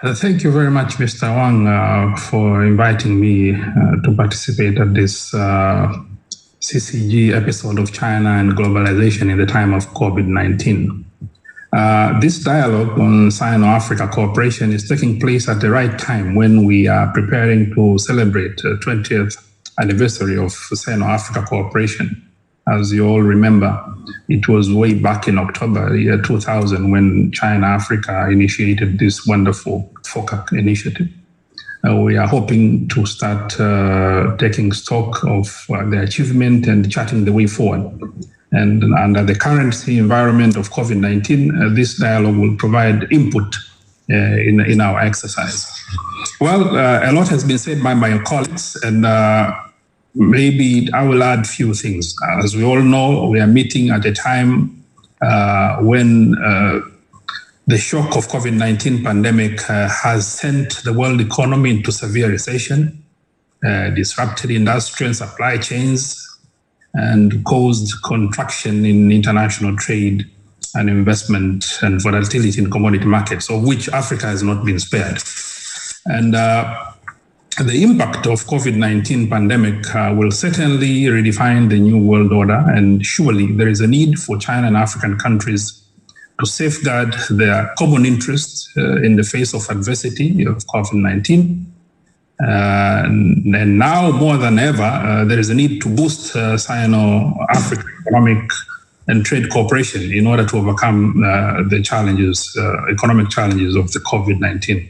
Thank you very much, Mr. Wang, for inviting me to participate at this CCG episode of China and Globalization in the Time of COVID-19. This dialogue on Sino-Africa cooperation is taking place at the right time when we are preparing to celebrate the 20th anniversary of Sino-Africa cooperation. As you all remember, it was way back in October, year 2000, when China-Africa initiated this wonderful FOCAC initiative. We are hoping to start taking stock of the achievement and charting the way forward. And under the current environment of COVID-19, this dialogue will provide input in our exercise. Well, a lot has been said by my colleagues, and maybe I will add a few things. As we all know, we are meeting at a time when the shock of COVID-19 pandemic has sent the world economy into severe recession, disrupted industry and supply chains, and caused contraction in international trade and investment and volatility in commodity markets, of which Africa has not been spared. And the impact of COVID-19 pandemic will certainly redefine the new world order, and surely there is a need for China and African countries to safeguard their common interests in the face of adversity of COVID-19. And now more than ever, there is a need to boost Sino-African economic and trade cooperation in order to overcome the challenges, economic challenges of the COVID-19.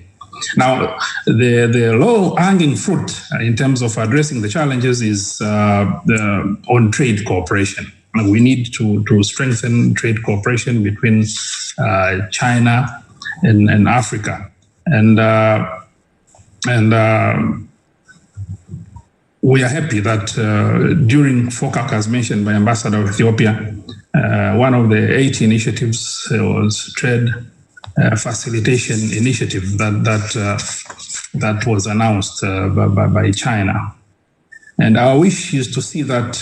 Now, the low-hanging fruit in terms of addressing the challenges is on trade cooperation. We need to strengthen trade cooperation between China and Africa. And we are happy that during FOCAC, as mentioned by Ambassador of Ethiopia, one of the 8 initiatives was trade facilitation initiative that was announced by China. And our wish is to see that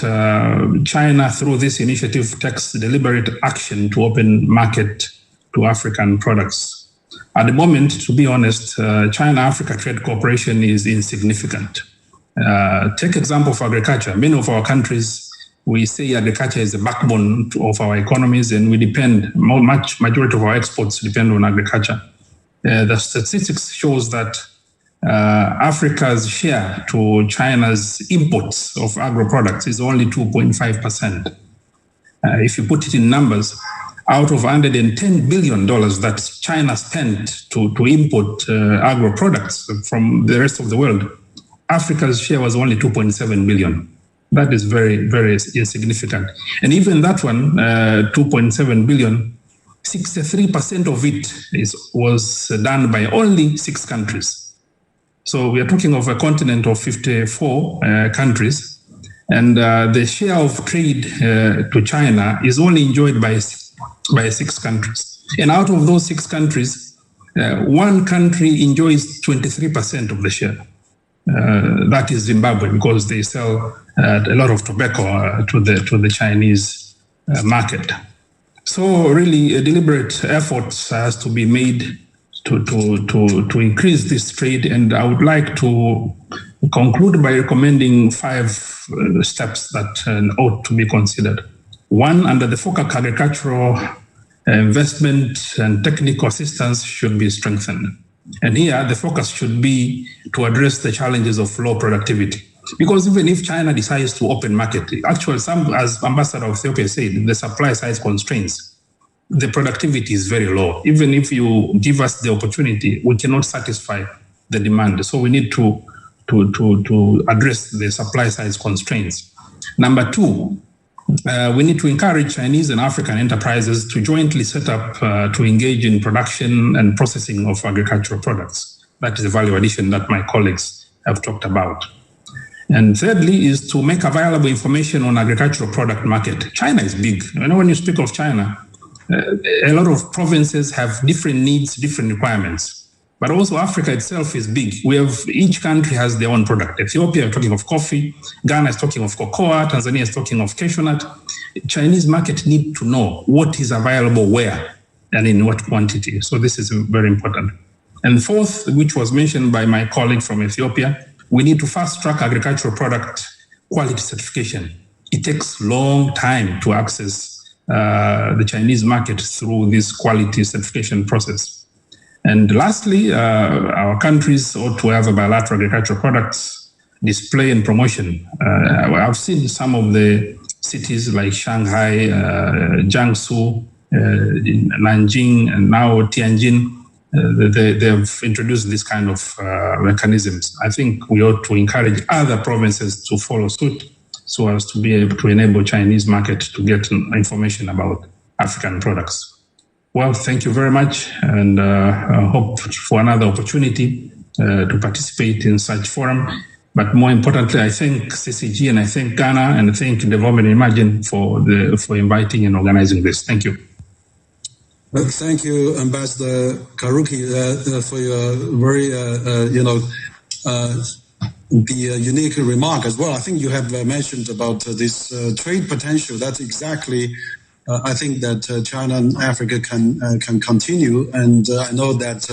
China, through this initiative, takes deliberate action to open market to African products. At the moment, to be honest, China-Africa trade cooperation is insignificant. Take example of agriculture. Many of our countries, we say agriculture is the backbone of our economies, and we depend, majority of our exports depend on agriculture. The statistics shows that Africa's share to China's imports of agro products is only 2.5%. If you put it in numbers, out of $110 billion that China spent to import agro products from the rest of the world, Africa's share was only 2.7 billion. That is very, very insignificant. And even that one, 2.7 billion, 63% of it was done by only 6 countries. So we are talking of a continent of 54 countries, and the share of trade to China is only enjoyed by 6 countries. And out of those 6 countries, one country enjoys 23% of the share. That is Zimbabwe, because they sell a lot of tobacco to the Chinese market. So really, a deliberate effort has to be made to increase this trade, and I would like to conclude by recommending 5 steps that ought to be considered. 1, under the FOCAC, agricultural investment and technical assistance should be strengthened. And here, the focus should be to address the challenges of low productivity. Because even if China decides to open market, actually, as Ambassador of Ethiopia said, the supply side constraints, the productivity is very low. Even if you give us the opportunity, we cannot satisfy the demand. So we need to address the supply side constraints. Number 2, we need to encourage Chinese and African enterprises to jointly set up to engage in production and processing of agricultural products. That is the value addition that my colleagues have talked about. And thirdly is to make available information on agricultural product market. China is big. You know, when you speak of China, a lot of provinces have different needs, different requirements. But also Africa itself is big. Each country has their own product. Ethiopia is talking of coffee. Ghana is talking of cocoa. Tanzania is talking of cashew nut. Chinese market need to know what is available where and in what quantity. So this is very important. And fourth, which was mentioned by my colleague from Ethiopia, we need to fast-track agricultural product quality certification. It takes a long time to access the Chinese market through this quality certification process. And lastly, our countries ought to have a bilateral agricultural products display and promotion. I've seen some of the cities like Shanghai, Jiangsu, Nanjing, and now Tianjin. They've introduced this kind of mechanisms. I think we ought to encourage other provinces to follow suit so as to be able to enable Chinese market to get information about African products. Well, thank you very much, and hope for another opportunity to participate in such forum. But more importantly, I thank CCG and I thank Ghana and I thank Development Imagine for inviting and organizing this. Thank you. Thank you, Ambassador Karuki, for your very, the unique remark as well. I think you have mentioned about this trade potential. That's exactly, I think that China and Africa can continue. And I know that